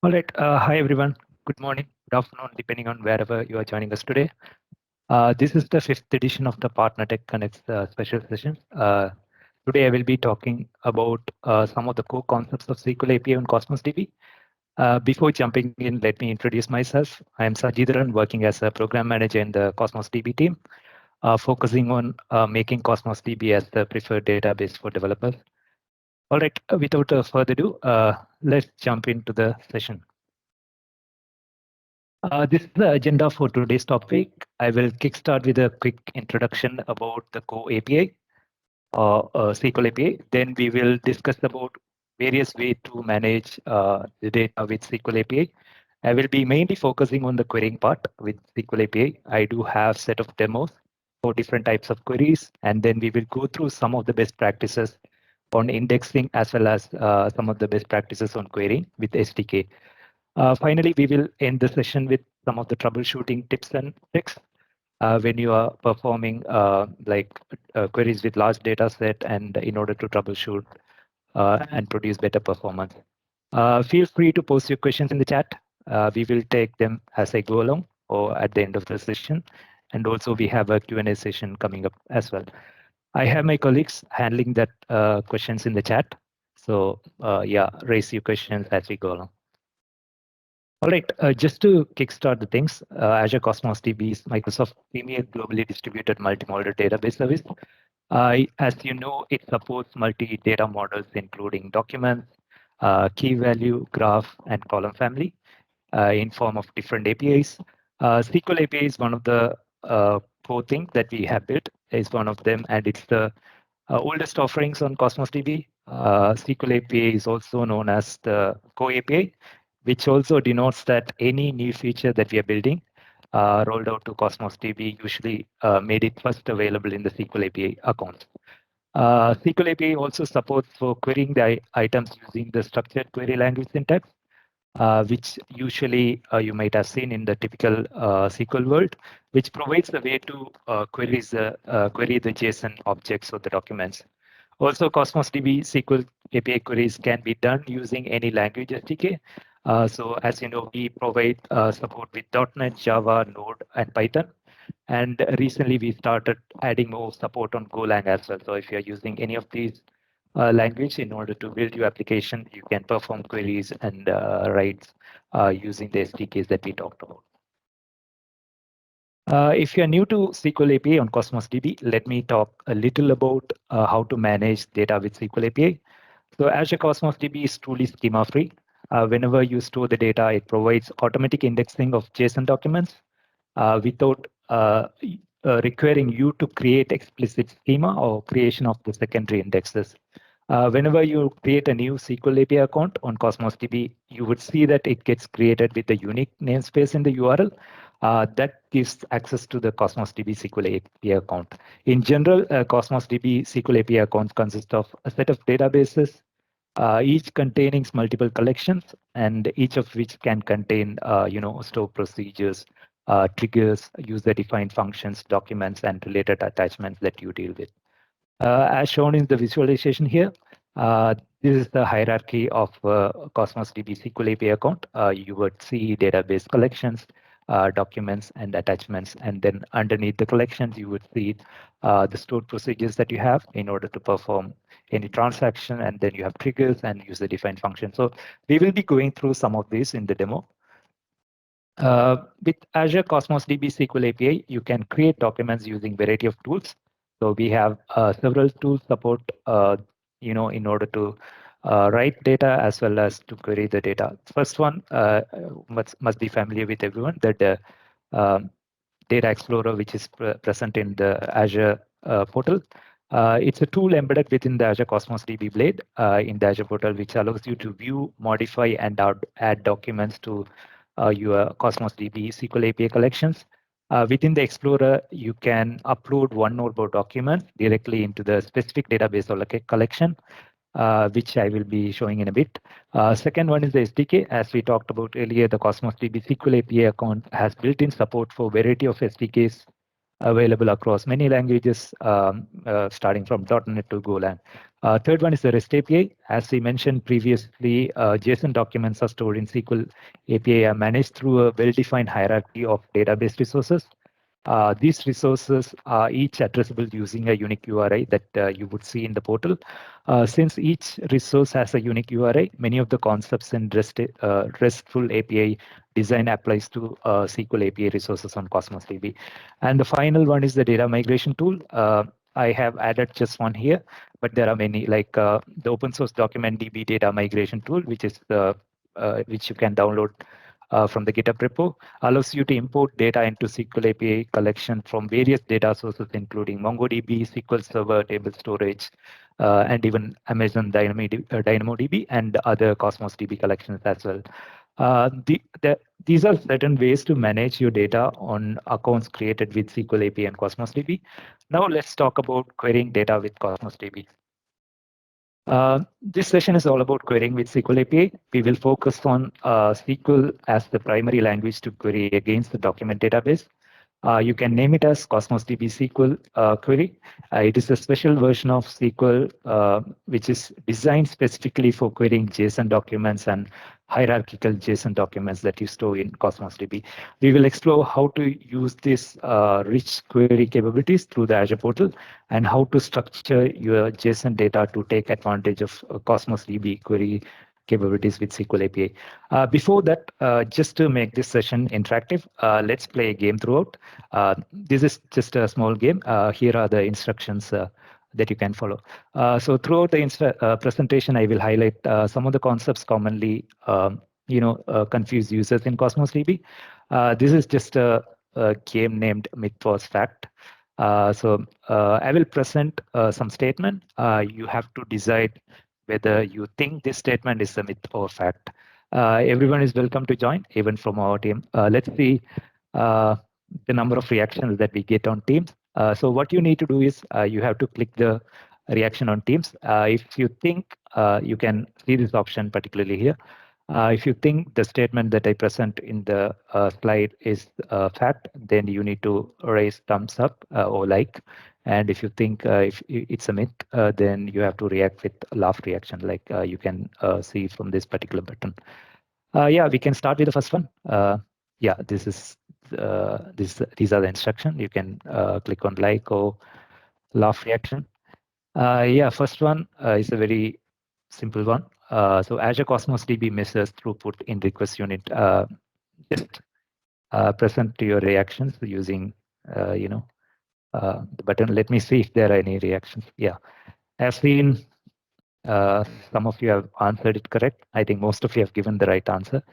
All right. Hi, everyone. Good morning, good afternoon, depending on wherever you are joining us today. This is the fifth edition of the Partner Tech Connects special session. Today, I will be talking about some of the core concepts of SQL API and Cosmos DB. Before jumping in, let me introduce myself. I am Sajidharan, working as a program manager in the Cosmos DB team, focusing on making Cosmos DB as the preferred database for developers. All right. Without further ado, let's jump into the session. This is the agenda for today's topic. I will kickstart with a quick introduction about the Core API, SQL API. Then we will discuss about various ways to manage the data with SQL API. I will be mainly focusing on the querying part with SQL API. I do have set of demos for different types of queries, and then we will go through some of the best practices on indexing as well as some of the best practices on querying with SDK. Finally, we will end the session with some of the troubleshooting tips and tricks when you are performing queries with large data set and in order to troubleshoot and produce better performance. Feel free to post your questions in the chat. We will take them as I go along or at the end of the session. And also we have a Q&A session coming up as well. I have my colleagues handling that questions in the chat. So yeah, raise your questions as we go along. All right, just to kickstart the things, Azure Cosmos DB is Microsoft's premier globally distributed multi-model database service. As you know, it supports multi-data models, including documents, key value, graph, and column family in form of different APIs. SQL API is one of the core things that we have built, is one of them, and it's the oldest offerings on Cosmos DB. SQL API is also known as the Core API, which also denotes that any new feature that we are building rolled out to Cosmos DB usually made it first available in the SQL API account. SQL API also supports for querying the items using the structured query language syntax, which usually you might have seen in the typical SQL world, which provides the way to query the JSON objects or the documents. Also, Cosmos DB SQL API queries can be done using any language SDK. So as you know, we provide support with .NET, Java, Node, and Python. And recently, we started adding more support on Golang as well. So if you're using any of these language in order to build your application, you can perform queries and writes using the SDKs that we talked about. If you're new to SQL API on Cosmos DB, let me talk a little about how to manage data with SQL API. So Azure Cosmos DB is truly schema-free. Whenever you store the data, it provides automatic indexing of JSON documents without requiring you to create explicit schema or creation of the secondary indexes. Whenever you create a new SQL API account on Cosmos DB, you would see that it gets created with a unique namespace in the URL that gives access to the Cosmos DB SQL API account. In general, Cosmos DB SQL API accounts consist of a set of databases, each containing multiple collections, and each of which can contain, store procedures, triggers, user-defined functions, documents, and related attachments that you deal with. As shown in the visualization here, this is the hierarchy of Cosmos DB SQL API account. You would see database collections, documents, and attachments. And then underneath the collections, you would see the stored procedures that you have in order to perform any transaction. And then you have triggers and user-defined functions. So we will be going through some of these in the demo. With Azure Cosmos DB SQL API, you can create documents using variety of tools. So we have several tools support, in order to write data as well as to query the data. First one must be familiar with everyone, that Data Explorer, which is present in the Azure portal. It's a tool embedded within the Azure Cosmos DB Blade in the Azure portal, which allows you to view, modify, and add documents to your Cosmos DB SQL API collections. Within the Explorer, you can upload one or more documents directly into the specific database or collection, which I will be showing in a bit. Second one is the SDK. As we talked about earlier, the Cosmos DB SQL API account has built-in support for variety of SDKs available across many languages, starting from .NET to Golang. Third one is the REST API. As we mentioned previously, JSON documents are stored in SQL API are managed through a well-defined hierarchy of database resources. These resources are each addressable using a unique URI that you would see in the portal. Since each resource has a unique URI, many of the concepts in RESTful API design applies to SQL API resources on Cosmos DB. And the final one is the data migration tool. I have added just one here, but there are many, like the open source document DB data migration tool, which is which you can download from the GitHub repo, allows you to import data into SQL API collection from various data sources, including MongoDB, SQL Server, table storage, and even Amazon DynamoDB and other Cosmos DB collections as well. These are certain ways to manage your data on accounts created with SQL API and Cosmos DB. Now let's talk about querying data with Cosmos DB. This session is all about querying with SQL API. We will focus on SQL as the primary language to query against the document database. You can name it as Cosmos DB SQL query. It is a special version of SQL which is designed specifically for querying JSON documents and hierarchical JSON documents that you store in Cosmos DB. We will explore how to use these rich query capabilities through the Azure portal and how to structure your JSON data to take advantage of Cosmos DB query capabilities with SQL API. Before that, just to make this session interactive, let's play a game throughout. This is just a small game. Here are the instructions that you can follow. So throughout the presentation, I will highlight some of the concepts commonly confuse users in Cosmos DB. This is just a game named Myth vs Fact. I will present some statement. You have to decide whether you think this statement is a myth or fact. Everyone is welcome to join, even from our team. Let's see the number of reactions that we get on Teams. So what you need to do is you have to click the reaction on Teams. If you think you can see this option particularly here. If you think the statement that I present in the slide is fact, then you need to raise thumbs up or like. And if you think if it's a myth, then you have to react with a laugh reaction, like you can see from this particular button. Yeah, we can start with the first one. Yeah, this is these are the instructions. You can click on like or laugh reaction. Yeah, first one is a very simple one. So Azure Cosmos DB measures throughput in request unit. Just present your reactions using the button. Let me see if there are any reactions. Yeah, I've seen some of you have answered it correct. I think most of you have given the right answer.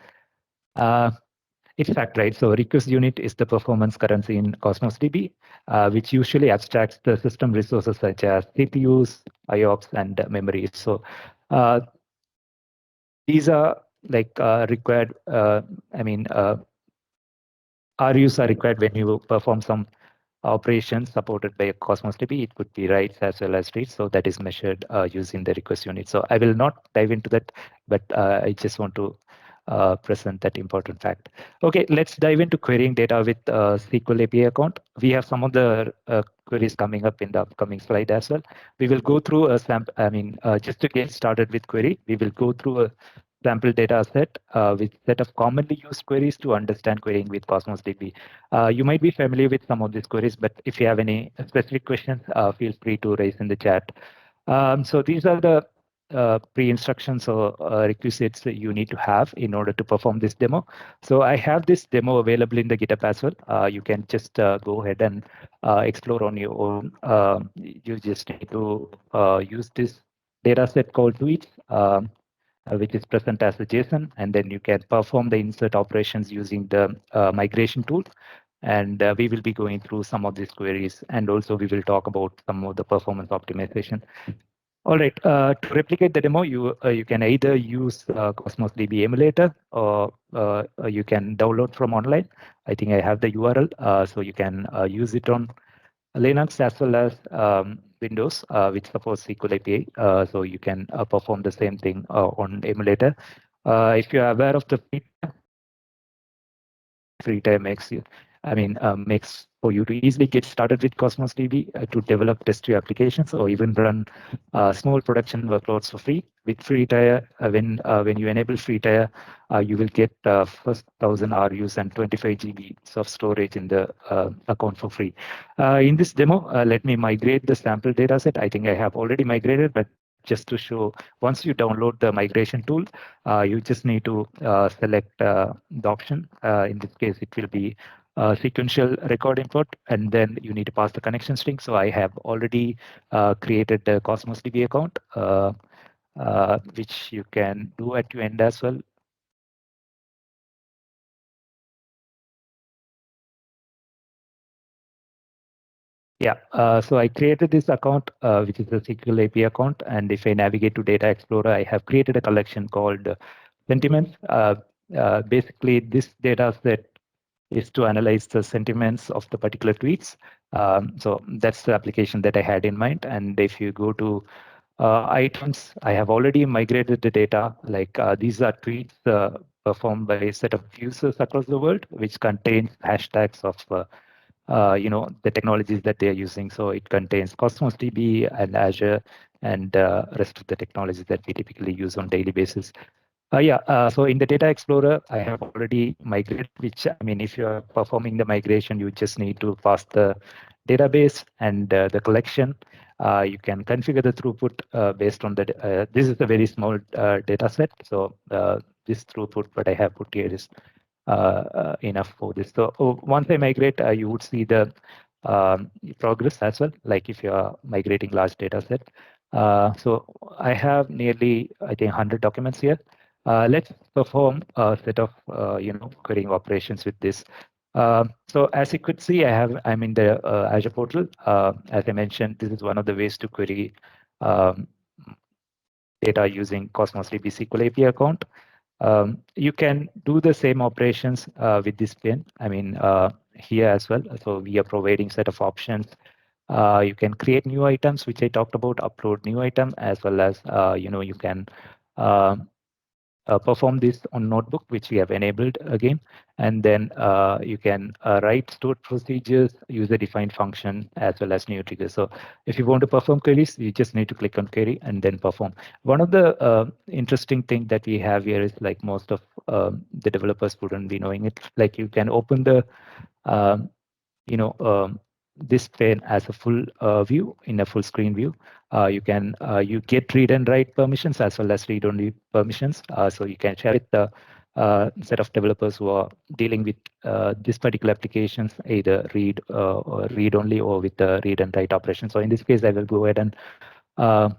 It's fact, right? So request unit is the performance currency in Cosmos DB, which usually abstracts the system resources such as CPUs, IOPS, and memory. So these are like required. RUs are required when you perform some operations supported by Cosmos DB. It could be writes as well as reads. So that is measured using the request unit. So I will not dive into that, but I just want to present that important fact. Okay, let's dive into querying data with SQL API account. We have some of the queries coming up in the upcoming slide as well. We will go through a sample. Just to get started with query, we will go through a sample data set with set of commonly used queries to understand querying with Cosmos DB. You might be familiar with some of these queries, but if you have any specific questions, feel free to raise in the chat. So these are the pre-instructions or requisites that you need to have in order to perform this demo. So I have this demo available in the GitHub as well. You can just go ahead and explore on your own. You just need to use this data set called tweets, which is present as a JSON, and then you can perform the insert operations using the migration tool. And we will be going through some of these queries, and also we will talk about some of the performance optimization. All right, to replicate the demo, you can either use Cosmos DB emulator or you can download from online. I think I have the URL, so you can use it on Linux as well as Windows, which supports SQL API. So you can perform the same thing on emulator. If you're aware of the free time makes you makes for you to easily get started with Cosmos DB to develop test your applications or even run small production workloads for free. With free tier, when you enable free tier, you will get first 1,000 RUs and 25 GB of storage in the account for free. In this demo, let me migrate the sample data set. I think I have already migrated, but just to show, once you download the migration tool, you just need to select the option. In this case, it will be sequential record import, and then you need to pass the connection string. So I have already created the Cosmos DB account, which you can do at your end as well. Yeah, so I created this account, which is a SQL API account. And if I navigate to Data Explorer, I have created a collection called sentiments. Basically, this data set is to analyze the sentiments of the particular tweets. So that's the application that I had in mind. And if you go to items, I have already migrated the data. Like these are tweets performed by a set of users across the world, which contains hashtags of the technologies that they're using. So it contains Cosmos DB and Azure and rest of the technologies that we typically use on daily basis. So in the Data Explorer, I have already migrated, which, if you're performing the migration, you just need to pass the database and the collection. You can configure the throughput based on the, this is a very small data set. So this throughput what I have put here is enough for this. So once I migrate, you would see the progress as well, like if you are migrating large data set. So I have nearly, I think, 100 documents here. Let's perform a set of querying operations with this. So as you could see, I'm in the Azure portal. As I mentioned, this is one of the ways to query um, data using Cosmos DB SQL API account. You can do the same operations with this pane. Here as well. So we are providing set of options. You can create new items, which I talked about, upload new item, as well as you can uh, perform this on notebook, which we have enabled again. And then you can write stored procedures, user-defined function, as well as new triggers. So if you want to perform queries, you just need to click on query and then perform. One of the interesting thing that we have here is, like, most of the developers wouldn't be knowing it. Like, you can open the um, this pane as a full view, in a full screen view. You get read and write permissions as well as read only permissions. So you can share with the set of developers who are dealing with this particular applications, either read or read only, or with the read and write operation. So in this case, I will go ahead and uh,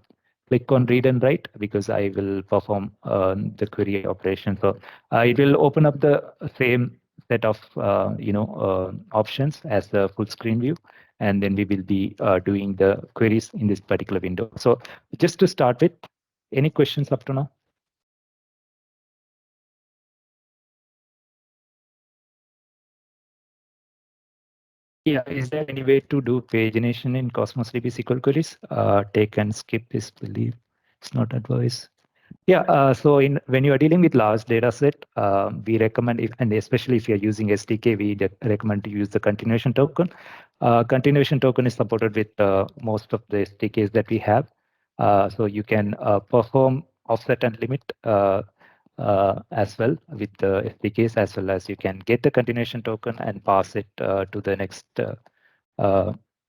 click on read and write, because I will perform the query operation. So it will open up the same set of options as the full screen view, and then we will be doing the queries in this particular window. So just to start with, any questions up to now? Yeah, is there any way to do pagination in Cosmos DB SQL queries? Take and skip is believe it's not advised. Yeah, so when you are dealing with large data set, we recommend, and especially if you're using SDK, we recommend to use the continuation token. Continuation token is supported with most of the SDKs that we have. So you can perform offset and limit as well with the SDKs, as well as you can get the continuation token and pass it to the next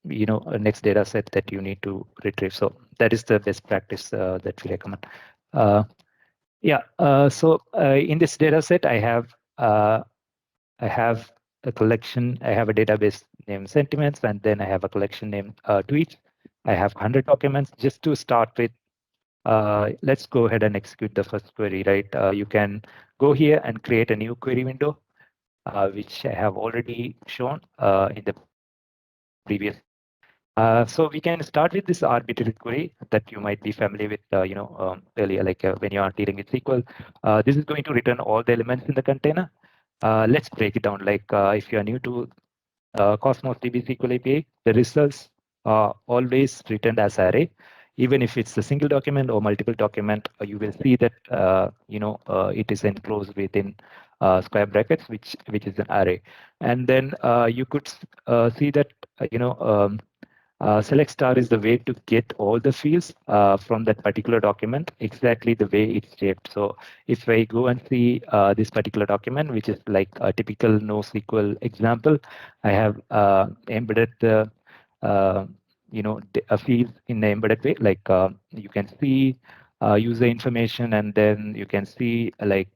next data set that you need to retrieve. So that is the best practice that we recommend. In this data set, I have a collection. I have a database named sentiments, and then I have a collection named tweets. I have 100 documents. Just to start with, let's go ahead and execute the first query. Right, you can go here and create a new query window, which I have already shown in the previous. So we can start with this arbitrary query that you might be familiar with, earlier, like when you are dealing with SQL. This is going to return all the elements in the container. Let's break it down. Like if you are new to Cosmos DB SQL API, the results are always written as array. Even if it's a single document or multiple document, you will see that it is enclosed within square brackets, which is an array. And then you could see that select star is the way to get all the fields from that particular document exactly the way it's shaped. So if I go and see this particular document, which is like a typical NoSQL example, I have embedded the a field in an embedded way. Like you can see user information, and then you can see like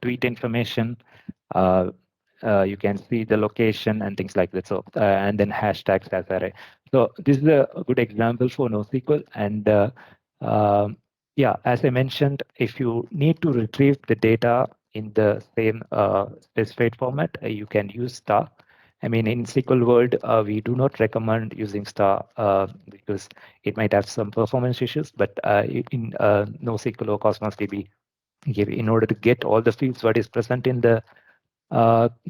tweet information. Uh, you can see the location and things like that. So and then hashtags as array. So this is a good example for NoSQL. And yeah, as I mentioned, if you need to retrieve the data in the same specified format, you can use star. I mean, in SQL world, we do not recommend using star because it might have some performance issues. But in NoSQL or Cosmos DB, in order to get all the fields what is present in the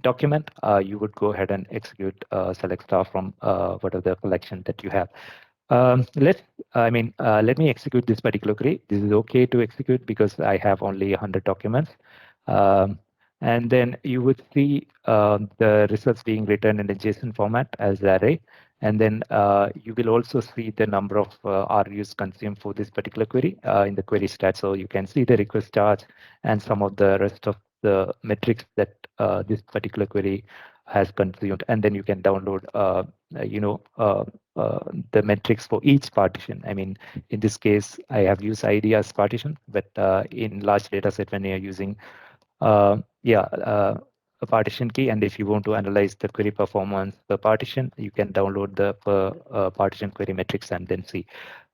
document, you would go ahead and execute select star from whatever the collection that you have. Let me execute this particular query. This is okay to execute because I have only 100 documents. Um, and then you would see the results being written in a JSON format as array. And then you will also see the number of RUs consumed for this particular query in the query stat. So you can see the request charge and some of the rest of the metrics that this particular query has consumed. And then you can download, the metrics for each partition. I mean, in this case, I have used ID as partition, but in large data set, when you're using a partition key, and if you want to analyze the query performance per partition, you can download the per partition query metrics and then see.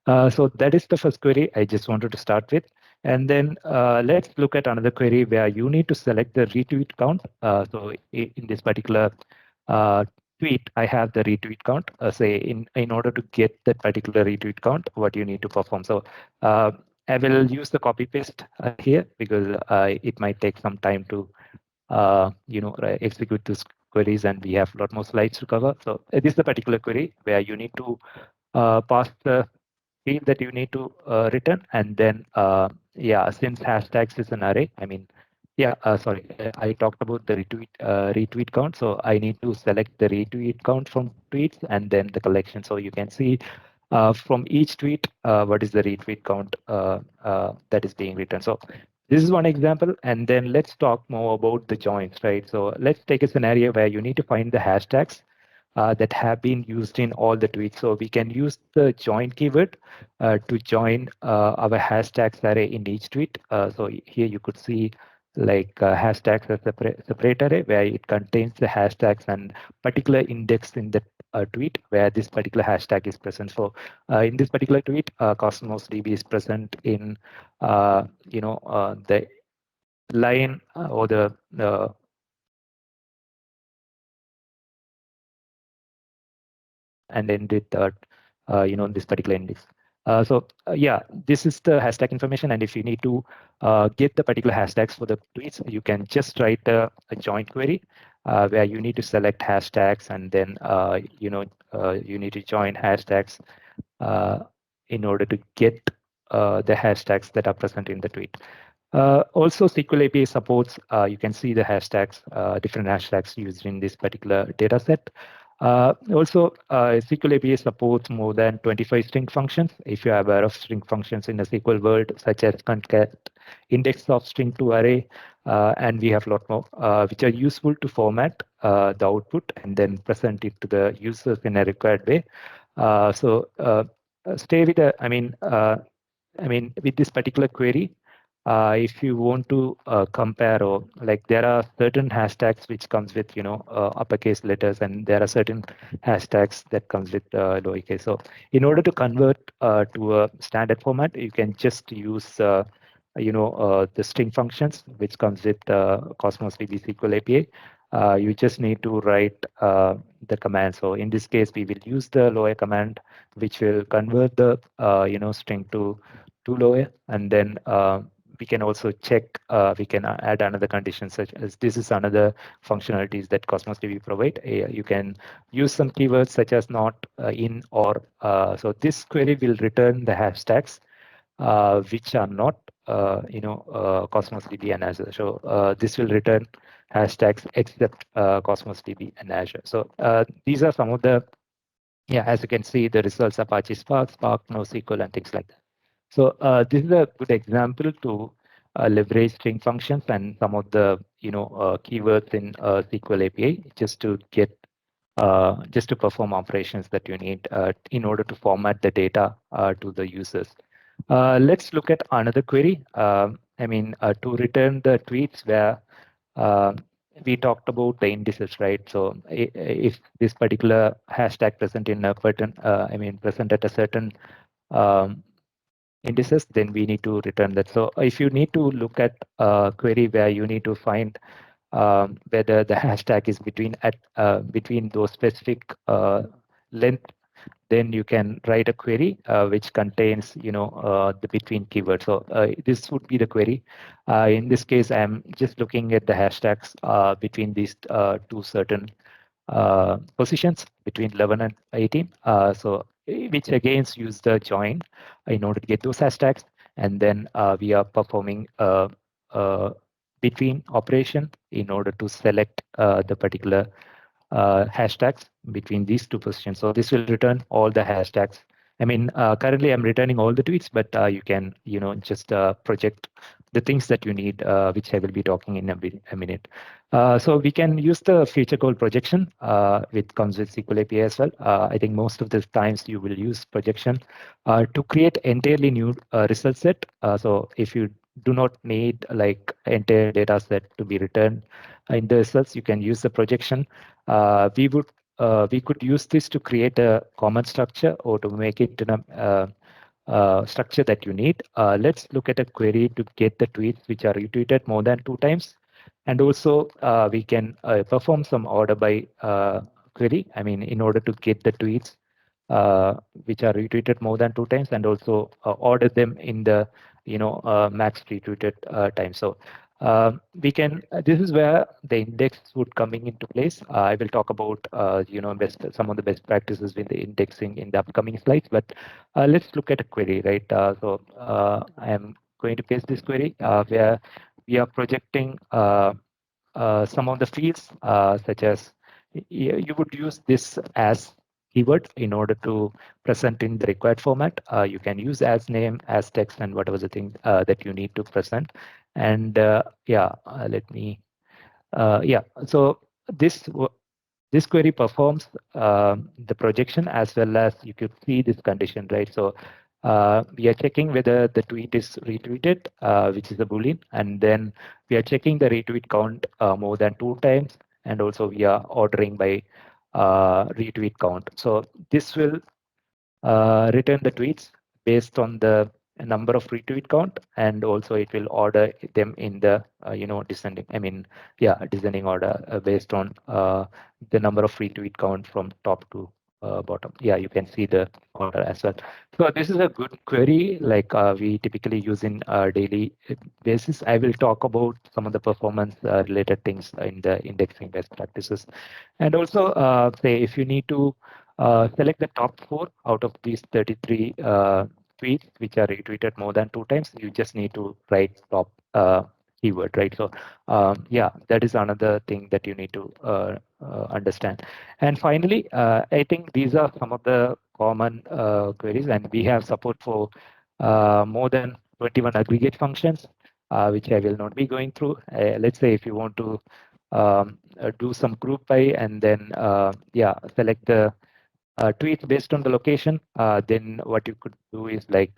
So that is the first query I just wanted to start with. And then let's look at another query where you need to select the retweet count. So in this particular tweet, I have the retweet count. Say in order to get that particular retweet count, what you need to perform. So I will use the copy paste here because it might take some time to execute these queries, and we have a lot more slides to cover. So this is the particular query where you need to pass the field that you need to return, and then since hashtags is an array, I talked about the retweet count. So I need to select the retweet count from tweets and then the collection. So you can see from each tweet what is the retweet count that is being written. So this is one example, and then let's talk more about the joins, right? So let's take a scenario where you need to find the hashtags that have been used in all the tweets. So we can use the join keyword to join our hashtags array in each tweet. So here you could see like hashtags as a separate array where it contains the hashtags and particular index in the tweet where this particular hashtag is present. So in this particular tweet, Cosmos DB is present in the line or the and end with this particular index. This is the hashtag information, and if you need to get the particular hashtags for the tweets, you can just write a join query where you need to select hashtags, and then you need to join hashtags in order to get the hashtags that are present in the tweet. Also, SQL API supports, you can see the hashtags, different hashtags used in this particular data set. SQL API supports more than 25 string functions. If you're aware of string functions in the SQL world, such as concat, index of string to array, and we have a lot more, which are useful to format the output and then present it to the users in a required way. Stay with the, with this particular query, if you want to compare, or like there are certain hashtags which comes with uppercase letters, and there are certain hashtags that comes with lowercase. So in order to convert to a standard format, you can just use the string functions which comes with Cosmos DB SQL API. You just need to write the command. So in this case, we will use the lower command, which will convert the string to lower, and then we can also check, we can add another condition, such as this is another functionalities that Cosmos DB provide. You can use some keywords such as not, in, or. So this query will return the hashtags which are not Cosmos DB and Azure. So this will return hashtags except Cosmos DB and Azure. So these are some of the, yeah, as you can see, the results: Apache Spark, NoSQL, and things like that. So this is a good example to leverage string functions and some of the keywords in SQL API just to perform operations that you need in order to format the data to the users. Let's look at another query. To return the tweets where uh, we talked about the indices, right? So if this particular hashtag present in a certain, present at a certain um, indices, then we need to return that. So if you need to look at a query where you need to find whether the hashtag is between those specific length, then you can write a query which contains the between keyword. So this would be the query. In this case, I'm just looking at the hashtags between these two certain positions between 11 and 18. Which again use the join in order to get those hashtags, and then we are performing a between operation in order to select the particular hashtags between these two positions. So this will return all the hashtags. Currently I'm returning all the tweets, but you can, just project the things that you need, which I will be talking in a minute. So we can use the feature code projection, which comes with SQL API as well. I think most of the times you will use projection to create entirely new result set. So if you do not need like entire data set to be returned in the results, you can use the projection. We could use this to create a common structure or to make it in a structure that you need. Let's look at a query to get the tweets which are retweeted more than 2 times. And also we can perform some order by query. In order to get the tweets which are retweeted more than 2 times, and also order them in the max retweeted time. So we can. This is where the index would coming into place. I will talk about some of the best practices with the indexing in the upcoming slides. But let's look at a query, right? I am going to paste this query where we are projecting some of the fields, such as you would use this as keyword in order to present in the required format. You can use as name, as text, and whatever the thing that you need to present. And let me, so this query performs the projection as well as you could see this condition, right? So we are checking whether the tweet is retweeted, which is a Boolean, and then we are checking the retweet count more than 2 times, and also we are ordering by retweet count. So this will return the tweets based on the number of retweet count, and also it will order them in the descending order based on the number of retweet count from top to bottom. Yeah, you can see the order as well. So this is a good query, like we typically use in daily basis. I will talk about some of the performance related things in the indexing best practices. And also say if you need to select the top 4 out of these 33 tweets which are retweeted more than 2 times, you just need to write top keyword, right? So that is another thing that you need to understand. And finally, I think these are some of the common queries, and we have support for more than 21 aggregate functions, which I will not be going through. Let's say if you want to do some group by and then select the tweets based on the location, then what you could do is like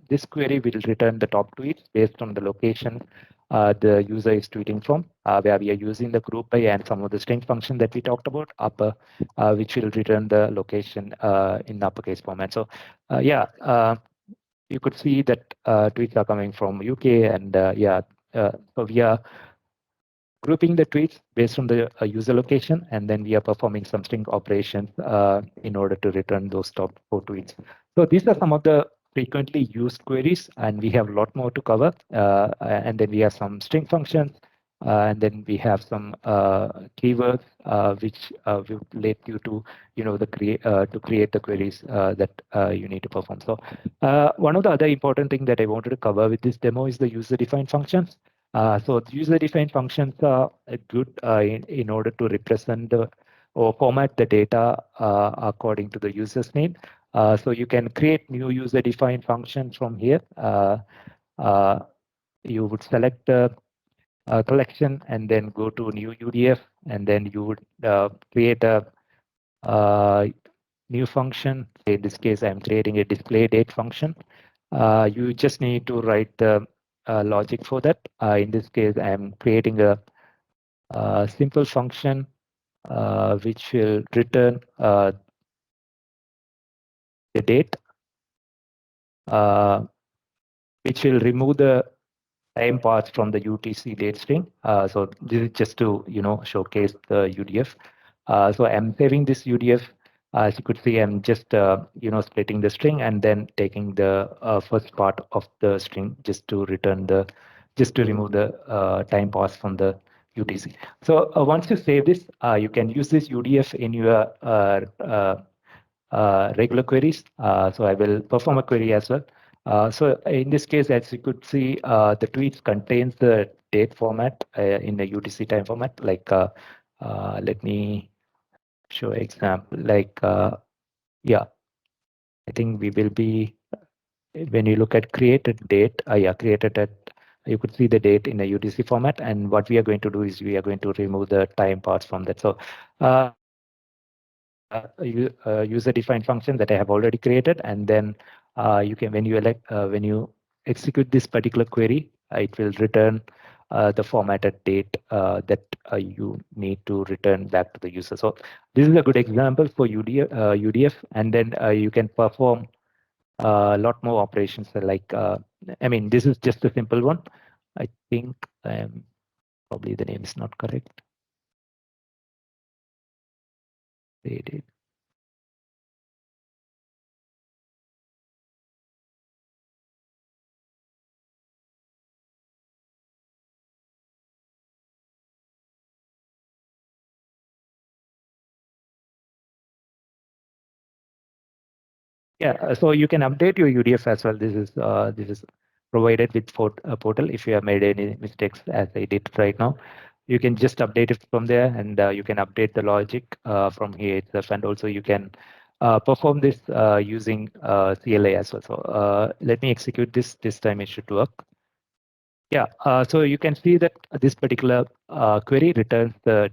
this query will return the top tweets based on the location the user is tweeting from, where we are using the group by and some of the string function that we talked about upper, which will return the location in uppercase format. So you could see that tweets are coming from UK, and so we are grouping the tweets based on the user location, and then we are performing some string operations in order to return those top 4 tweets. So these are some of the frequently used queries, and we have a lot more to cover. And then we have some string functions, And then we have some keywords which will let you to, to create the queries that you need to perform. So one of the other important thing that I wanted to cover with this demo is the user-defined functions. So the user-defined functions are good in order to represent or format the data according to the user's name. So you can create new user-defined functions from here. Uh, you would select the collection and then go to new UDF, and then you would create a new function. In this case, I'm creating a display date function. You just need to write the logic for that. In this case, I'm creating a simple function which will return the date, uh, which will remove the time path from the UTC date string. So this is just to showcase the UDF. So I'm saving this UDF. As you could see, I'm just splitting the string and then taking the first part of the string just to remove the time pass from the UTC. So once you save this, you can use this UDF in your regular queries. So I will perform a query as well. So in this case, as you could see, the tweets contains the date format in the UTC time format. Like, let me show example. Like, yeah, I think we will be, when you look at created date, created at, you could see the date in a UTC format. And what we are going to do is we are going to remove the time parts from that. So a user-defined function that I have already created, and then you can, when you execute this particular query, it will return the formatted date that you need to return back to the user. So this is a good example for UDF, and then you can perform a lot more operations. Like, I mean, this is just a simple one. I think probably the name is not correct. Yeah, so you can update your UDF as well. This is provided with portal. If you have made any mistakes, as I did right now, you can just update it from there, and you can update the logic from here itself. And also you can perform this using CLA as well. So let me execute this. This time it should work. Yeah. So you can see that this particular query returns the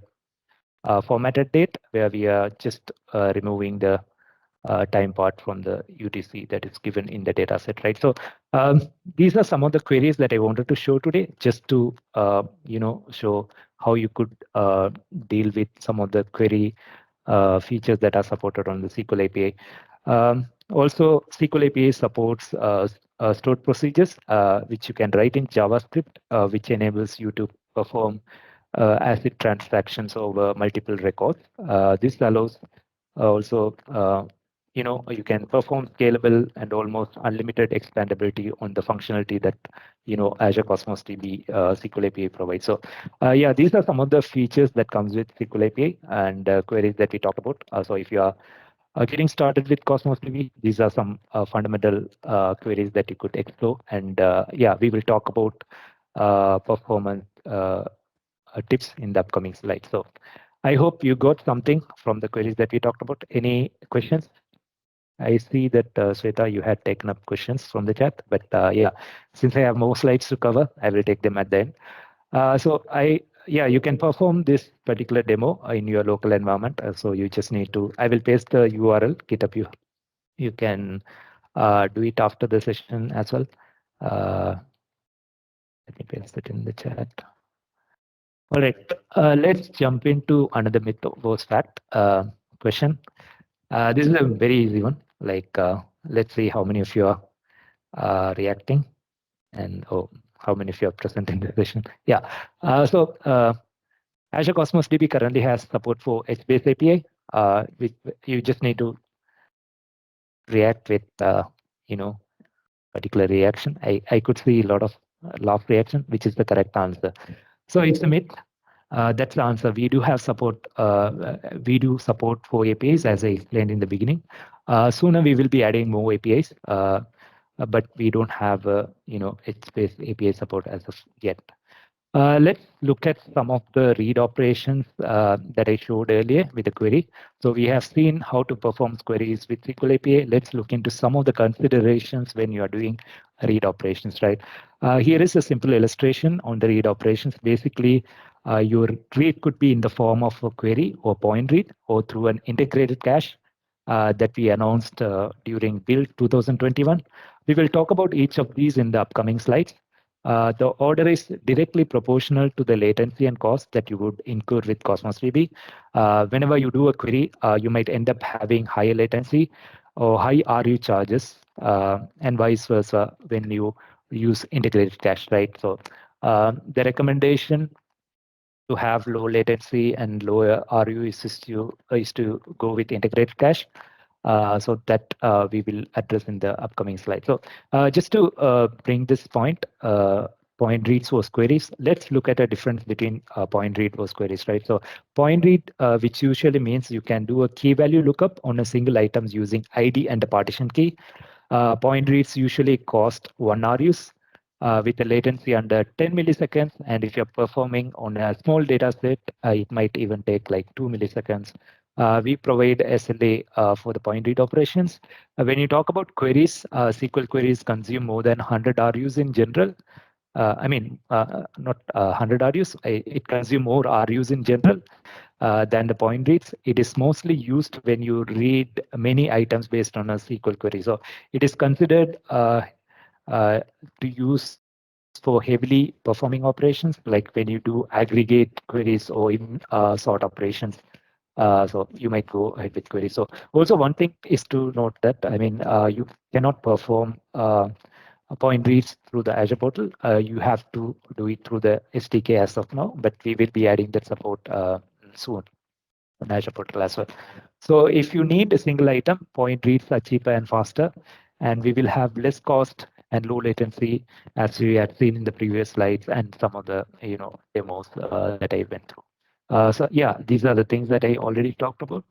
formatted date, where we are just removing the time part from the UTC that is given in the data set, right? So these are some of the queries that I wanted to show today, just to show how you could deal with some of the query features that are supported on the SQL API. Also, SQL API supports stored procedures, which you can write in JavaScript, which enables you to perform ACID transactions over multiple records. This allows also you can perform scalable and almost unlimited expandability on the functionality that Azure Cosmos DB SQL API provides. So yeah, these are some of the features that comes with SQL API and queries that we talked about. So if you are getting started with Cosmos DB, these are some fundamental queries that you could explore. And yeah, we will talk about performance tips in the upcoming slides. So I hope you got something from the queries that we talked about. Any questions? I see that Sweta, you had taken up questions from the chat, but yeah, since I have more slides to cover, I will take them at the end. Yeah, you can perform this particular demo in your local environment. So you just need to, I will paste the URL, GitHub. You can do it after the session as well. Let me paste it in the chat. All right, let's jump into another myth versus fact question. This is a very easy one. Like, let's see how many of you are reacting, and how many of you are present in the session. Yeah. Azure Cosmos DB currently has support for H-based API. Which you just need to react with, particular reaction. I could see a lot of laugh reaction, which is the correct answer. So it's a myth. That's the answer. We do have support. We do support for APIs, as I explained in the beginning. Sooner we will be adding more APIs, but we don't have edge-based API support as of yet. Let's look at some of the read operations that I showed earlier with the query. So we have seen how to perform queries with SQL API. Let's look into some of the considerations when you are doing read operations, right? Here is a simple illustration on the read operations. Basically, your read could be in the form of a query or point read or through an integrated cache that we announced during Build 2021. We will talk about each of these in the upcoming slides. The order is directly proportional to the latency and cost that you would incur with Cosmos DB. Whenever you do a query, you might end up having higher latency or high RU charges, and vice versa when you use integrated cache, right? So the recommendation to have low latency and lower RU is to go with integrated cache. So that we will address in the upcoming slide. So just to bring this point reads versus queries, let's look at a difference between point read versus queries, right? So point read, which usually means you can do a key value lookup on a single item using ID and a partition key. Point reads usually cost 1 RUs with a latency under 10 milliseconds. And if you're performing on a small data set, it might even take like 2 milliseconds. We provide SLA for the point read operations. When you talk about queries, SQL queries consume more than 100 RUs in general. Not 100 RUs. It consumes more RUs in general than the point reads. It is mostly used when you read many items based on a SQL query. So it is considered to use for heavily performing operations, like when you do aggregate queries or even sort operations. So you might go ahead with queries. So also one thing is to note that, you cannot perform point reads through the Azure portal. You have to do it through the SDK as of now, but we will be adding that support soon on Azure portal as well. So if you need a single item, point reads are cheaper and faster, and we will have less cost and low latency, as we had seen in the previous slides and some of the demos that I went through. So yeah, these are the things that I already talked about.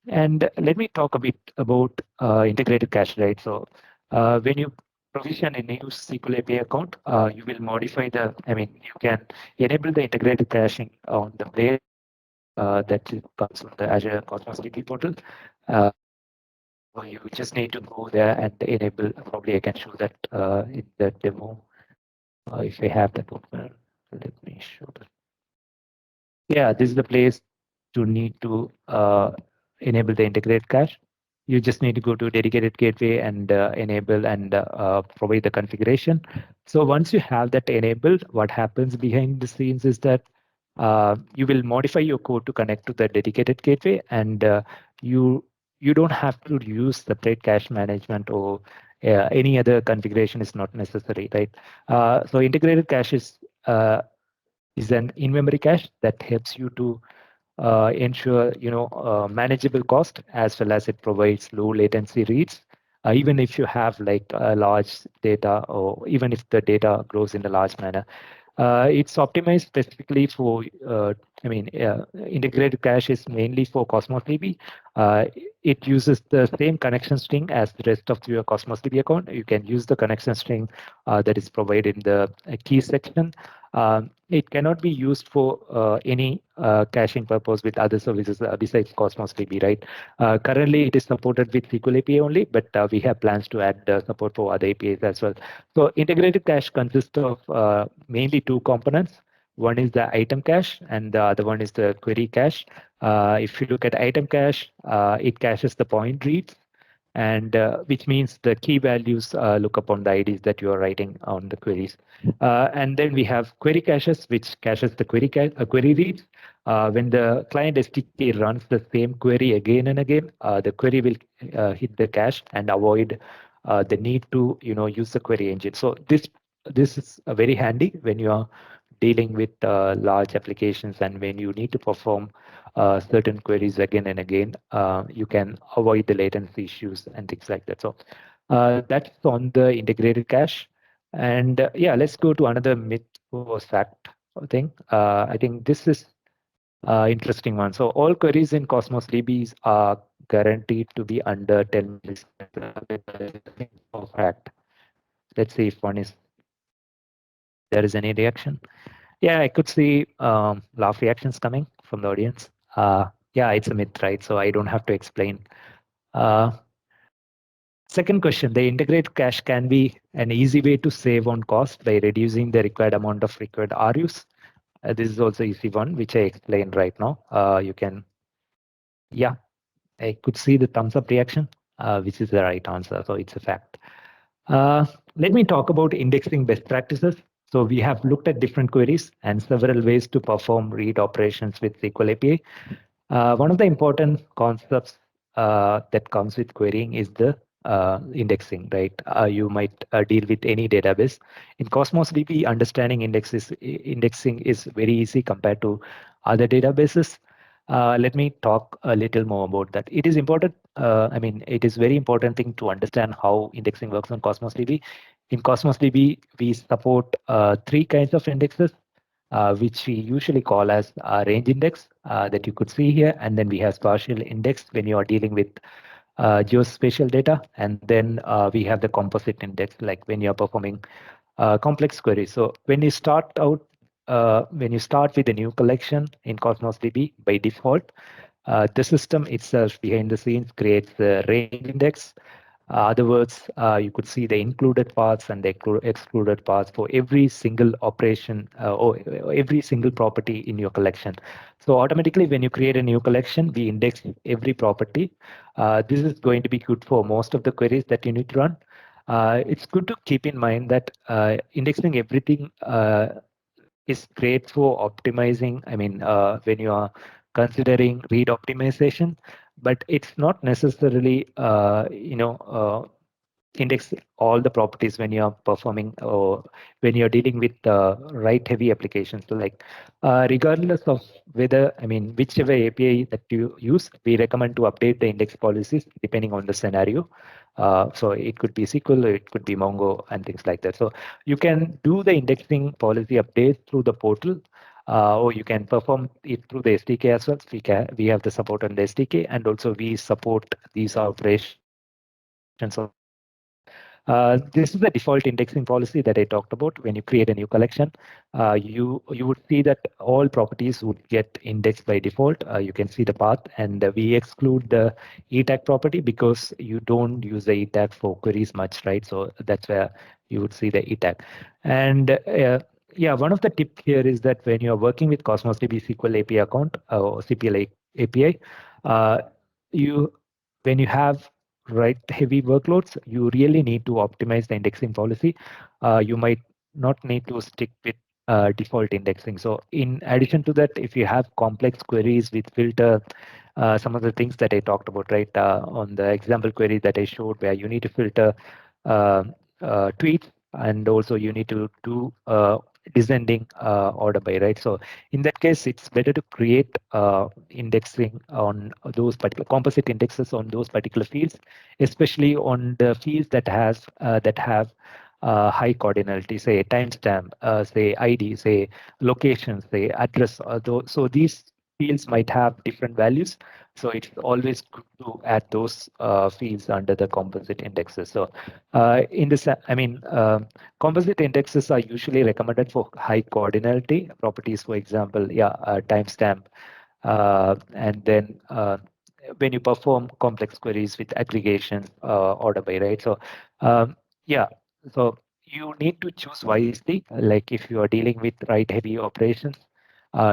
And let me talk a bit about integrated cache, right? So when you provision a new SQL API account, you will modify you can enable the integrated caching on the place that comes from the Azure Cosmos DB portal. You just need to go there and enable. Probably I can show that in the demo if I have that open. Let me show that. Yeah, this is the place to need to enable the integrated cache. You just need to go to dedicated gateway and enable and provide the configuration. So once you have that enabled, what happens behind the scenes is that you will modify your code to connect to the dedicated gateway, and you don't have to use separate cache management or any other configuration is not necessary, right? So integrated cache is an in-memory cache that helps you to ensure manageable cost, as well as it provides low latency reads. Even if you have like a large data, or even if the data grows in a large manner, it's optimized specifically for, integrated cache is mainly for Cosmos DB. It uses the same connection string as the rest of your Cosmos DB account. You can use the connection string that is provided in the key section. It cannot be used for any caching purpose with other services besides Cosmos DB, right? Currently, it is supported with SQL API only, but we have plans to add support for other APIs as well. So integrated cache consists of mainly two components. One is the item cache, and the other one is the query cache. If you look at item cache, it caches the point reads, and which means the key values look upon the IDs that you are writing on the queries. And then we have query caches, which caches the query reads. When the client SDK runs the same query again and again, the query will hit the cache and avoid the need to use the query engine. So this is very handy when you are dealing with large applications, and when you need to perform certain queries again and again, you can avoid the latency issues and things like that. So that's on the integrated cache. And yeah, let's go to another myth or fact. thing. I think this is interesting one. So all queries in Cosmos DBs are guaranteed to be under 10 milliseconds of fact. Let's see if there is any reaction. Yeah, I could see laugh reactions coming from the audience. Yeah, it's a myth, right? So I don't have to explain. Uh, Second question, the integrated cache can be an easy way to save on cost by reducing the required amount of required RUs. This is also easy one, which I explained right now. You can, yeah, I could see the thumbs up reaction, which is the right answer. So it's a fact. Uh, Let me talk about indexing best practices. So we have looked at different queries and several ways to perform read operations with SQL API. One of the important concepts that comes with querying is the indexing, right? You might deal with any database. In Cosmos DB, understanding indexing is very easy compared to other databases. Let me talk a little more about that. It is important. I mean, it is very important thing to understand how indexing works on Cosmos DB. In Cosmos DB, we support three kinds of indexes, which we usually call as range index that you could see here. And then we have spatial index when you are dealing with geospatial data. And then we have the composite index, like when you're performing complex queries. So when you start with a new collection in Cosmos DB, by default, the system itself behind the scenes creates the range index. Other words, you could see the included paths and the excluded paths for every single operation or every single property in your collection. So automatically, when you create a new collection, we index every property. This is going to be good for most of the queries that you need to run. It's good to keep in mind that indexing everything is great for optimizing. I mean, when you are considering read optimization, but it's not necessarily, index all the properties when you're performing or when you're dealing with write heavy applications. So like regardless of whether, I mean, whichever API that you use, we recommend to update the index policies depending on the scenario. So it could be SQL, it could be Mongo and things like that. So you can do the indexing policy updates through the portal, or you can perform it through the SDK as well. We have the support on the SDK, and also we support these operations on the backend. This is the default indexing policy that I talked about. When you create a new collection, you would see that all properties would get indexed by default. You can see the path, and we exclude the E-tag property because you don't use the E-tag for queries much, right? So that's where you would see the E-tag. And yeah, one of the tip here is that when you're working with Cosmos DB SQL API account or CPL API, uh, you when you have write heavy workloads, you really need to optimize the indexing policy. You might not need to stick with default indexing. So in addition to that, if you have complex queries with filter, some of the things that I talked about, right, on the example query that I showed where you need to filter uh, tweets, and also you need to do descending order by, right? So in that case, it's better to create indexing on those particular composite indexes on those particular fields, especially on the fields that have high cardinality, say timestamp, say ID, say location, say address. So these fields might have different values. So it's always good to add those fields under the composite indexes. So in this, I mean, composite indexes are usually recommended for high cardinality properties. For example, yeah, timestamp, and then when you perform complex queries with aggregation order by, right? So yeah, so you need to choose wisely. Like if you are dealing with write heavy operations,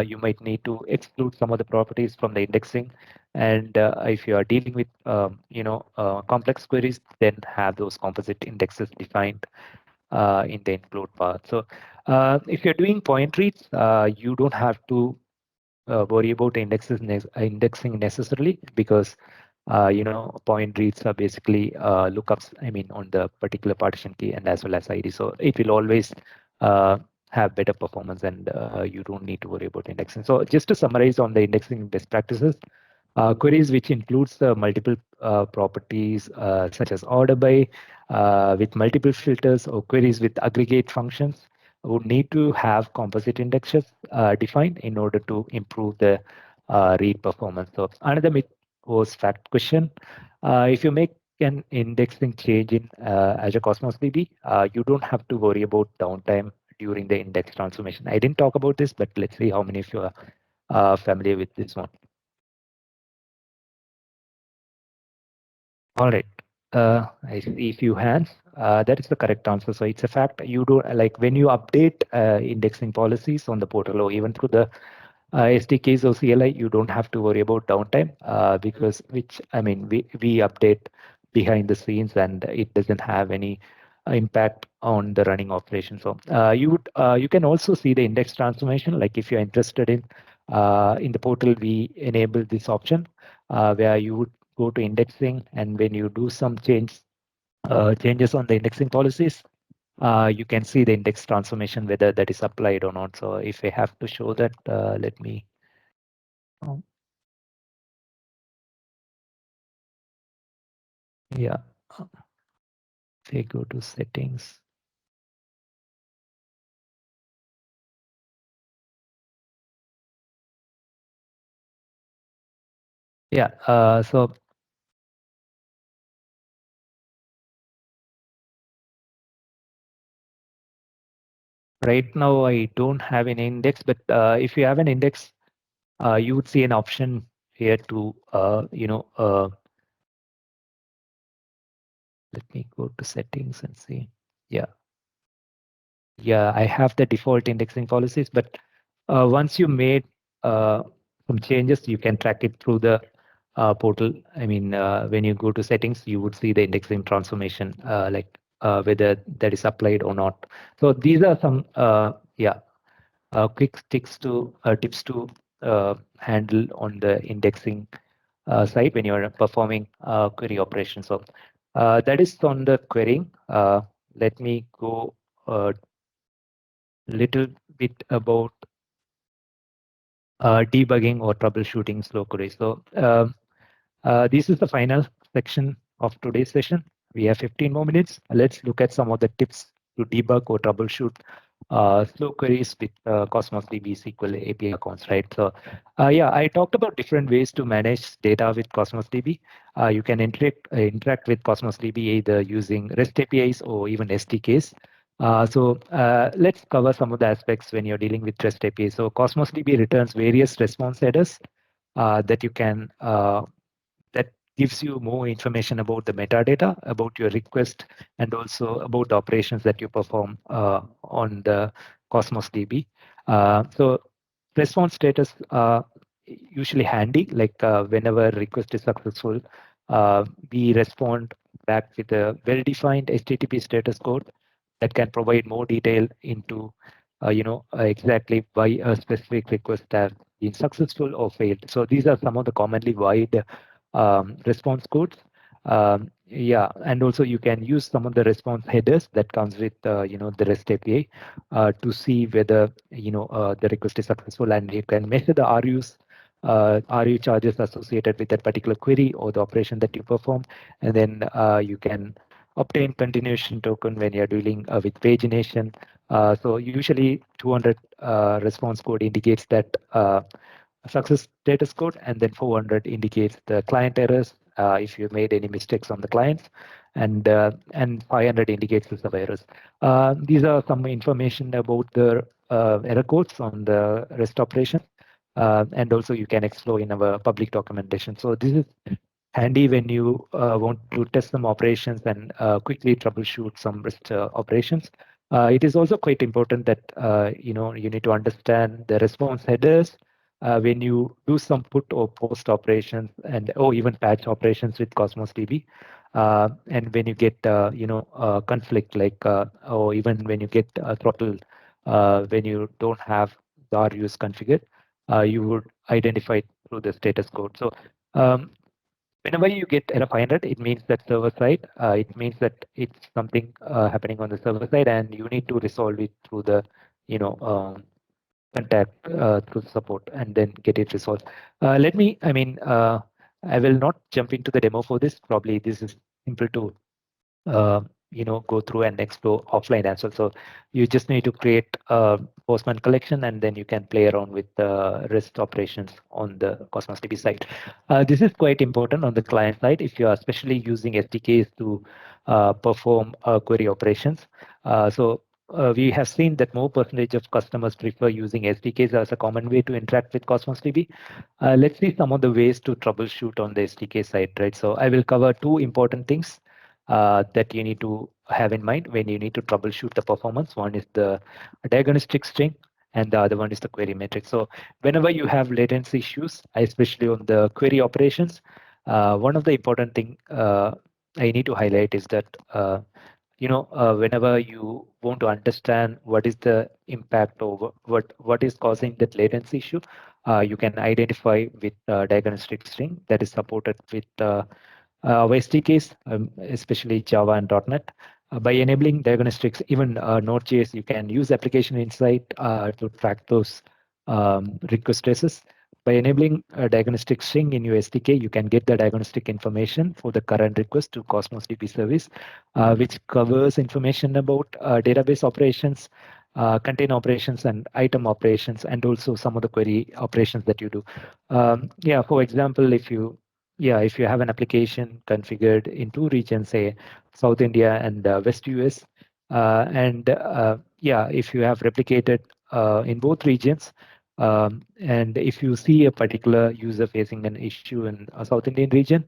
you might need to exclude some of the properties from the indexing. And if you are dealing with complex queries, then have those composite indexes defined in the include path. So if you're doing point reads, you don't have to worry about indexing necessarily, because point reads are basically lookups, I mean, on the particular partition key and as well as ID. So it will always uh, have better performance, and you don't need to worry about indexing. So just to summarize on the indexing best practices, queries which includes multiple properties such as order by with multiple filters, or queries with aggregate functions, would need to have composite indexes defined in order to improve the read performance. So another myth was fact question. If you make an indexing change in Azure Cosmos DB, you don't have to worry about downtime during the index transformation. I didn't talk about this, but let's see how many of you are familiar with this one. All right. I see a few hands. That is the correct answer. So it's a fact. You do like when you update indexing policies on the portal or even through the SDKs or CLI, you don't have to worry about downtime because we update behind the scenes and it doesn't have any impact on the running operation. So you can also see the index transformation. Like if you're interested in the portal, we enable this option where you would go to indexing, and when you do some changes on the indexing policies, you can see the index transformation, whether that is applied or not. So if I have to show that, let me. Yeah, if I go to settings. Yeah, so right now I don't have an index, but if you have an index, you would see an option here to, let me go to settings and see. Yeah, yeah, I have the default indexing policies, but once you made some changes, you can track it through the portal. I mean, when you go to settings, you would see the indexing transformation, whether that is applied or not. So these are some, quick tips to handle on the indexing side when you're performing query operations. So that is on the querying. Let me go a little bit about debugging or troubleshooting slow queries. So this is the final section of today's session. We have 15 more minutes. Let's look at some of the tips to debug or troubleshoot slow queries with Cosmos DB SQL API accounts, right? So yeah, I talked about different ways to manage data with Cosmos DB. You can interact with Cosmos DB either using REST APIs or even SDKs. Let's cover some of the aspects when you're dealing with REST APIs. So Cosmos DB returns various response headers that you can that gives you more information about the metadata, about your request, and also about the operations that you perform on the Cosmos DB. So response status usually handy, like whenever request is successful, we respond back with a well-defined HTTP status code that can provide more detail into exactly why a specific request has been successful or failed. So these are some of the commonly wide response codes. Yeah, and also you can use some of the response headers that comes with the REST API to see whether the request is successful, and you can measure the RU charges associated with that particular query or the operation that you perform, and then you can obtain continuation token when you're dealing with pagination. So usually 200 response code indicates that success status code, and then 400 indicates the client errors if you made any mistakes on the clients, and 500 indicates the sub errors. These are some information about the error codes on the REST operation, and also you can explore in our public documentation. So this is handy when you want to test some operations and quickly troubleshoot some REST operations. It is also quite important that you need to understand the response headers when you do some put or post operations and or even patch operations with Cosmos DB. And when you get conflict, like or even when you get throttle, when you don't have the RUs configured, you would identify through the status code. So um, whenever you get error 500, it means that server side. It means that it's something happening on the server side, and you need to resolve it through the contact through support and then get it resolved. I will not jump into the demo for this. Probably this is simple to go through and explore offline as well. So you just need to create a Postman collection, and then you can play around with the REST operations on the Cosmos DB side. This is quite important on the client side if you are especially using SDKs to perform query operations. We have seen that more percentage of customers prefer using SDKs as a common way to interact with Cosmos DB. Let's see some of the ways to troubleshoot on the SDK side, right? So I will cover two important things that you need to have in mind when you need to troubleshoot the performance. One is the diagnostic string, and the other one is the query metric. So whenever you have latency issues, especially on the query operations, one of the important thing I need to highlight is that whenever you want to understand what is the impact over what is causing that latency issue, you can identify with diagnostic string that is supported with SDKs, especially Java and .NET. By enabling diagnostics, even Node.js, you can use application insight to track those request traces. By enabling a diagnostic string in your SDK, you can get the diagnostic information for the current request to Cosmos DB service, which covers information about database operations, container operations, and item operations, and also some of the query operations that you do. For example, if you have an application configured in two regions, say South India and West US, if you have replicated in both regions, and if you see a particular user facing an issue in a South Indian region,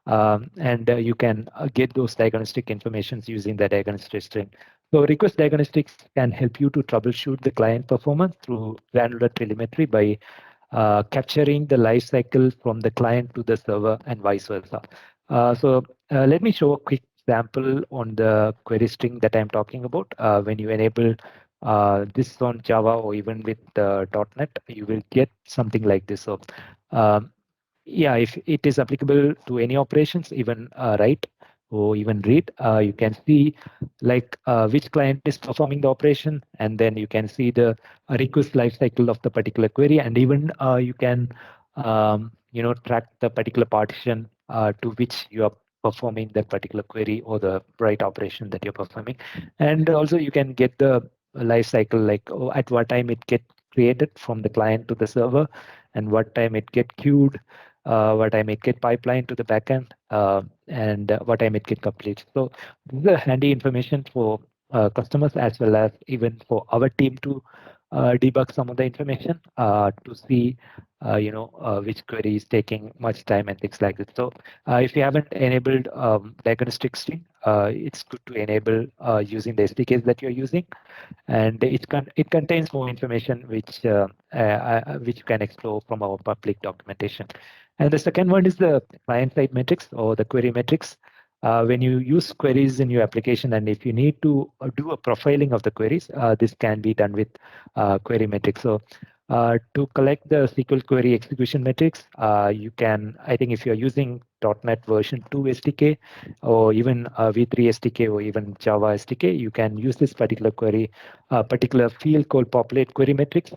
and you can get those diagnostic informations using the diagnostic string. So request diagnostics can help you to troubleshoot the client performance through granular telemetry by capturing the life cycle from the client to the server and vice versa. Let me show a quick example on the query string that I'm talking about. When you enable this on Java or even with .NET, you will get something like this. So um, if it is applicable to any operations, even write or even read, you can see like which client is performing the operation, and then you can see the request lifecycle of the particular query, and even you can track the particular partition to which you are performing that particular query or the write operation that you're performing. And also you can get the life cycle, like at what time it get created from the client to the server, and what time it get queued, what time it get pipeline to the backend, and what time it get complete. So this is a handy information for customers as well as even for our team to debug some of the information to see which query is taking much time and things like that. So if you haven't enabled diagnostic string, it's good to enable using the SDKs that you're using, and it contains more information which you can explore from our public documentation. And the second one is the client-side metrics or the query metrics. When you use queries in your application, and if you need to do a profiling of the queries, this can be done with query metrics. So to collect the SQL query execution metrics, I think if you're using .NET version 2 SDK or even V3 SDK or even Java SDK, you can use this particular field called populate query metrics.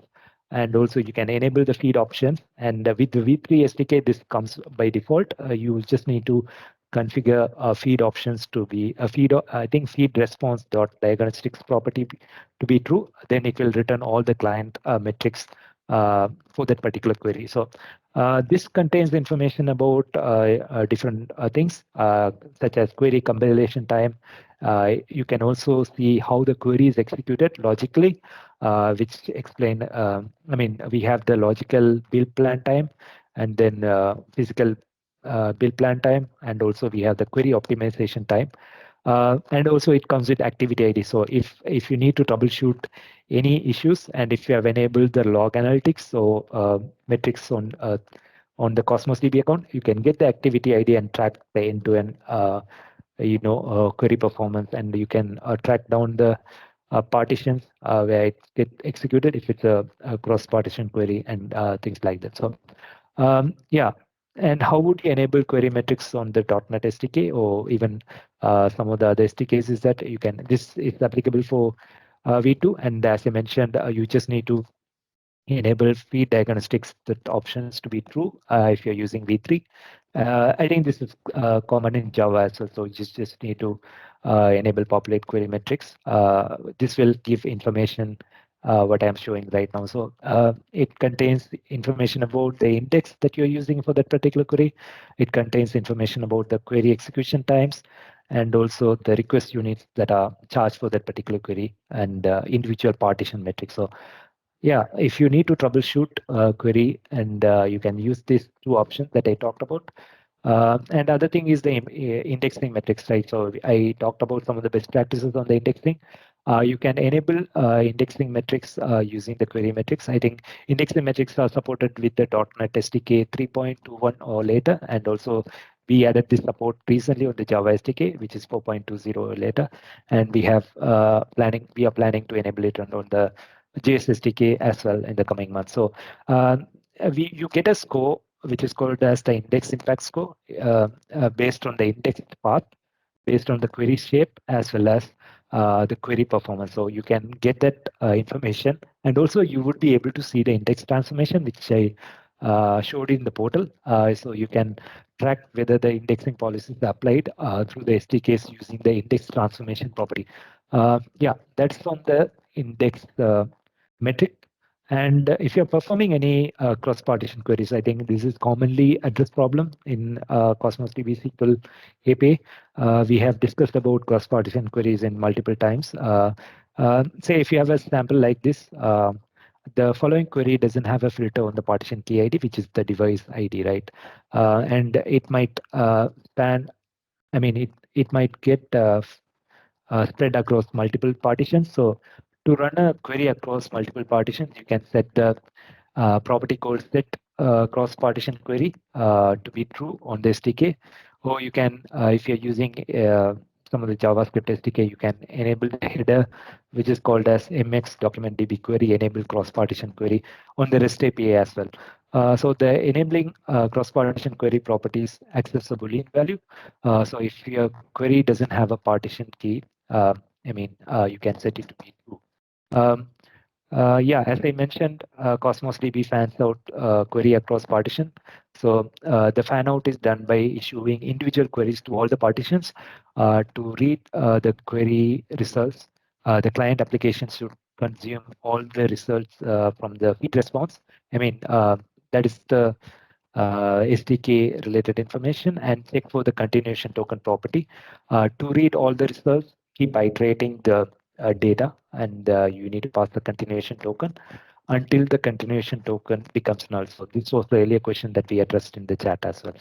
And also you can enable the feed option. And with the V3 SDK, this comes by default. You just need to configure feed options to be a feed response dot diagnostics property to be true. Then it will return all the client metrics for that particular query. So this contains information about different things such as query compilation time. You can also see how the query is executed logically, which explain, we have the logical build plan time, and then physical build plan time, and also we have the query optimization time. And also it comes with activity ID. So if you need to troubleshoot any issues, and if you have enabled the log analytics or metrics on the Cosmos DB account, you can get the activity ID and track the end-to-end query performance, and you can track down the partitions where it get executed if it's a cross-partition query and things like that. So and how would you enable query metrics on the .NET SDK or even some of the other SDKs is that this is applicable for V2, and as I mentioned, you just need to enable feed diagnostics that options to be true if you're using V3. I think this is common in Java as well, so you just need to enable populate query metrics. This will give information what I'm showing right now. So it contains information about the index that you're using for that particular query. It contains information about the query execution times and also the request units that are charged for that particular query and individual partition metrics. So yeah, if you need to troubleshoot a query and you can use these two options that I talked about. And other thing is the indexing metrics, right? So I talked about some of the best practices on the indexing. You can enable indexing metrics using the query metrics. I think indexing metrics are supported with the .NET SDK 3.21 or later, and also we added this support recently on the Java SDK, which is 4.20 or later, and we are planning to enable it on the JS SDK as well in the coming months. So you get a score which is called as the index impact score based on the indexed path, based on the query shape as well as the query performance. So you can get that information, and also you would be able to see the index transformation, which I showed in the portal. So you can track whether the indexing policies are applied through the SDKs using the index transformation property. Yeah, that's from the index metric. And if you're performing any cross-partition queries, I think this is commonly addressed problem in Cosmos DB SQL API. We have discussed about cross-partition queries in multiple times. Say if you have a sample like this, the following query doesn't have a filter on the partition key ID, which is the device ID, right? And it might span, I mean, it might get spread across multiple partitions. So to run a query across multiple partitions, you can set the property called set cross partition query to be true on the SDK. Or you can, if you're using some of the JavaScript SDK, you can enable the header, which is called as mx document db query, enable cross partition query on the REST API as well. So the enabling cross partition query properties access a Boolean value. So if your query doesn't have a partition key, you can set it to be true. Yeah, as I mentioned, Cosmos DB fans out query across partition. So the fan out is done by issuing individual queries to all the partitions. To read the query results, the client application should consume all the results from the feed response. That is the SDK related information, and check for the continuation token property. To read all the results, keep iterating the data, and you need to pass the continuation token until the continuation token becomes null. So this was the earlier question that we addressed in the chat as well.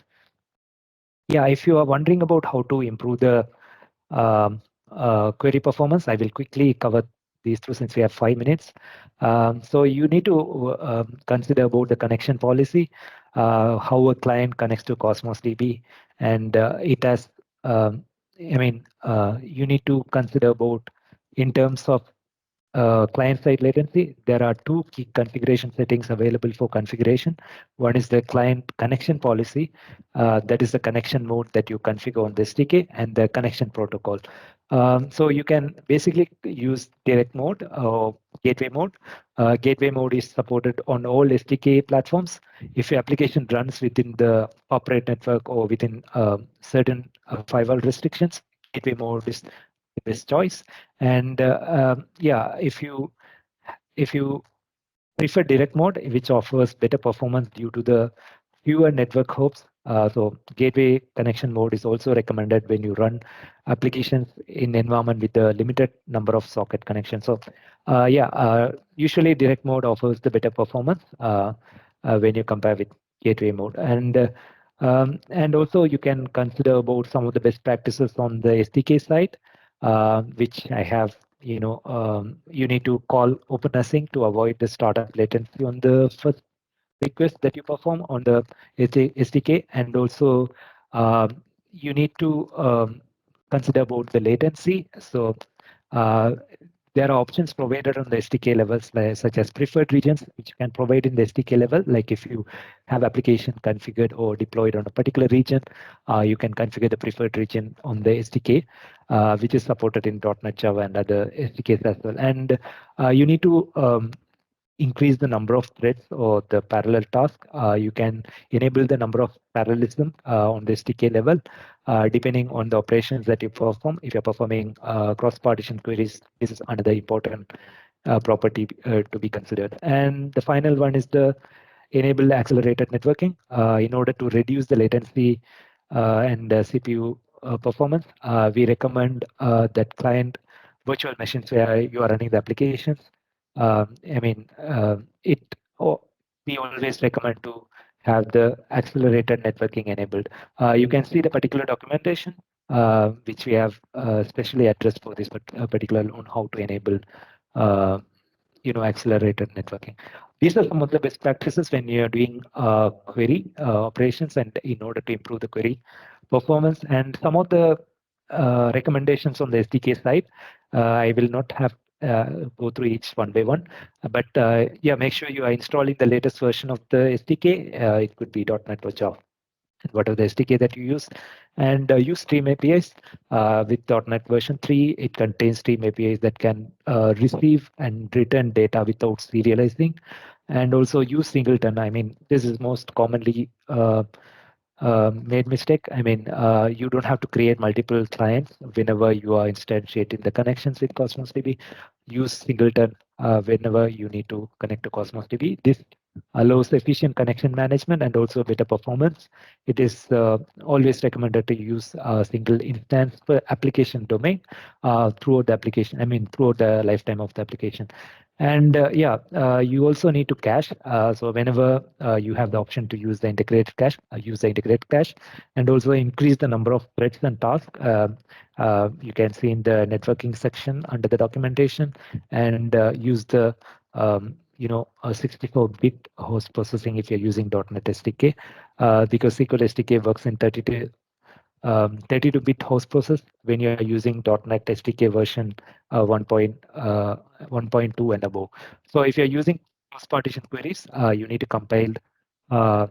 Yeah, if you are wondering about how to improve the query performance, I will quickly cover these two since we have 5 minutes. So you need to consider about the connection policy, how a client connects to Cosmos DB, and it has, you need to consider about in terms of client-side latency. There are two key configuration settings available for configuration. One is the client connection policy. That is the connection mode that you configure on the SDK, and the connection protocol. So you can basically use direct mode or gateway mode. Gateway mode is supported on all SDK platforms. If your application runs within the corporate network or within certain firewall restrictions, gateway mode is the best choice. And yeah, if you prefer direct mode, which offers better performance due to the fewer network hops. So gateway connection mode is also recommended when you run applications in environment with a limited number of socket connections. So usually direct mode offers the better performance when you compare with gateway mode. And also you can consider about some of the best practices on the SDK side, which I have. You need to call OpenAsync to avoid the startup latency on the first request that you perform on the SDK, and also you need to consider about the latency. So uh, there are options provided on the SDK levels, such as preferred regions, which you can provide in the SDK level. Like if you have application configured or deployed on a particular region, you can configure the preferred region on the SDK, which is supported in .NET Java and other SDKs as well. And you need to increase the number of threads or the parallel task. You can enable the number of parallelism on the SDK level. depending on the operations that you perform. If you're performing cross-partition queries, this is another important property to be considered. And the final one is the enable accelerated networking in order to reduce the latency and CPU performance. We recommend that client virtual machines where you are running the applications. I mean, we always recommend to have the accelerated networking enabled. You can see the particular documentation which we have specially addressed for this particular on how to enable uh, accelerated networking. These are some of the best practices when you're doing query operations and in order to improve the query performance. And some of the recommendations on the SDK side, I will not have go through each one by one, but yeah, make sure you are installing the latest version of the SDK. It could be .NET or Java, whatever the SDK that you use, and use Stream APIs. With .NET version 3, it contains Stream APIs that can receive and return data without serializing, and also use singleton. I mean, this is most commonly made mistake. I mean, you don't have to create multiple clients whenever you are instantiating the connections with Cosmos DB. Use singleton whenever you need to connect to Cosmos DB. This allows efficient connection management and also better performance. It is always recommended to use a single instance per application domain throughout the application. I mean, throughout the lifetime of the application. And yeah, you also need to cache. So whenever you have the option to use the integrated cache, use the integrated cache, and also increase the number of threads and tasks. You can see in the networking section under the documentation, and use the a 64-bit host processing if you're using .NET SDK, because SQL SDK works in 32-bit host process when you're using .NET SDK version 1.2 and above. So if you're using cross-partition queries, you need to compile under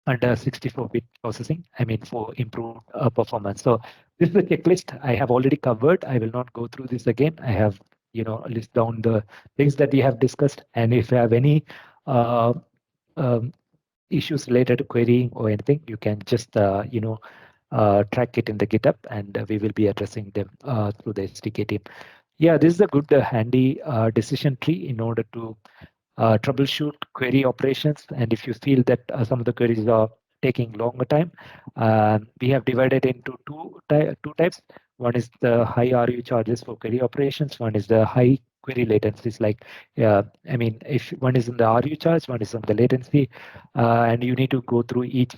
64-bit processing, I mean, for improved performance. So this is the checklist I have already covered. I will not go through this again. I have, list down the things that we have discussed. And if you have any um, issues related to querying or anything, you can just, track it in the GitHub, and we will be addressing them through the SDK team. Yeah, this is a good handy decision tree in order to troubleshoot query operations. And if you feel that some of the queries are taking longer time, we have divided into two types. One is the high RU charges for query operations. One is the high query latencies. Like, I mean, if one is in the RU charge, one is on the latency, and you need to go through each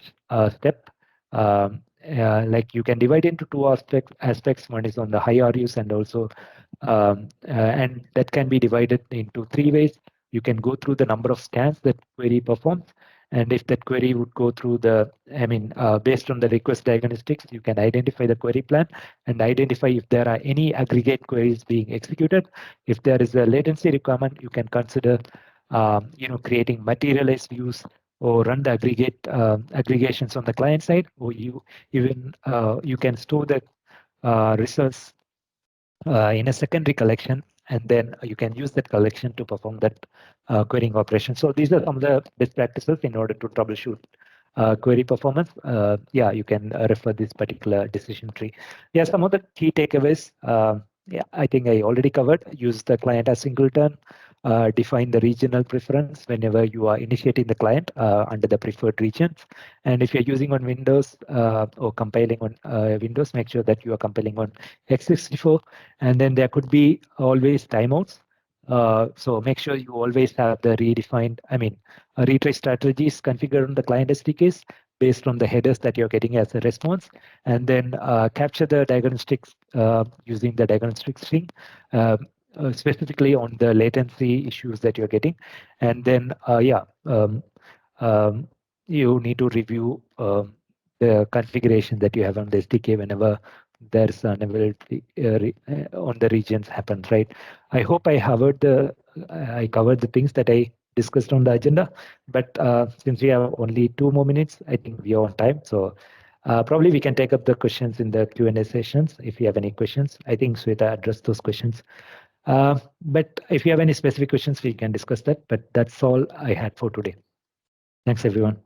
step. Like you can divide into two aspects. One is on the high RUs, and also, and that can be divided into three ways. You can go through the number of scans that query performs. And if that query would go through based on the request diagnostics, you can identify the query plan and identify if there are any aggregate queries being executed. If there is a latency requirement, you can consider, creating materialized views or run the aggregations on the client side, or you can store the results in a secondary collection, and then you can use that collection to perform that querying operation. So these are some of the best practices in order to troubleshoot query performance. Yeah, you can refer this particular decision tree. Yeah, some of the key takeaways. Yeah, I think I already covered. Use the client as singleton. Define the regional preference whenever you are initiating the client under the preferred regions. And if you're using on Windows or compiling on Windows, make sure that you are compiling on x64. And then there could be always timeouts. So make sure you always have the retrace strategies configured on the client SDKs based on the headers that you're getting as a response, and then capture the diagnostics using the diagnostic string, specifically on the latency issues that you're getting. And then, you need to review the configuration that you have on the SDK whenever there's an availability on the regions happens, right? I hope I covered the things that I discussed on the agenda, but since we have only 2 more minutes, I think we are on time. So probably we can take up the questions in the Q&A sessions if you have any questions. I think Sweta addressed those questions. But if you have any specific questions, we can discuss that. But that's all I had for today. Thanks, everyone.